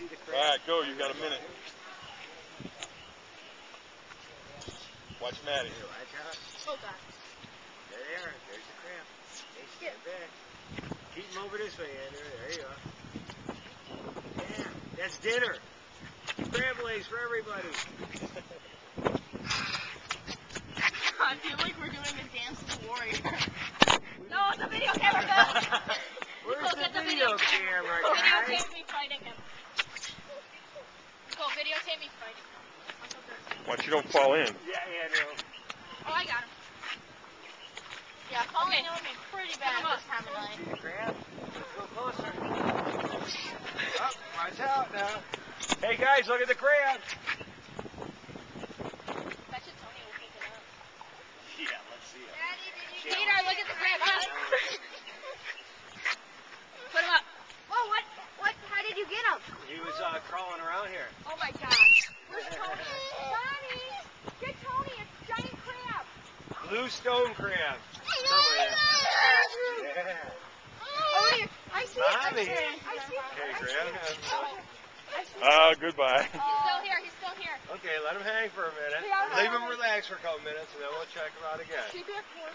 see the crab? All right, go. You got a minute. Watch Maddie. Here, watch out. Oh God. There they are. There's the crab. They stand back. Keep them over this way, Andrew. There you go. Yeah, that's dinner. Crab legs for everybody. I feel like we're doing a dance of the warrior. No, it's a video camera. Where's the video camera, guys? Videotape me fighting him. Go videotape me fighting him. Watch you don't fall in. Yeah, Andrew. Oh, I got him. Yeah, falling on me pretty bad this time of night. See the crab? Let's go closer. Oh, watch out now. Hey guys, look at the crab. Bet you Tony will pick it up. Yeah, let's see it. Peter, look at the crab. Put him up. Oh, what? How did you get him? He was crawling around here. Oh my gosh. Where's Tony? Johnny! Get Tony, it's a giant crab. Blue stone crab. Somewhere. Yeah. Oh, here. I see it. Mommy. I see it. Okay, crab. Goodbye. He's still here. He's still here. Okay, let him hang for a minute. Yeah. Leave him relax for a couple minutes, and then we'll check him out again. Keep it cool.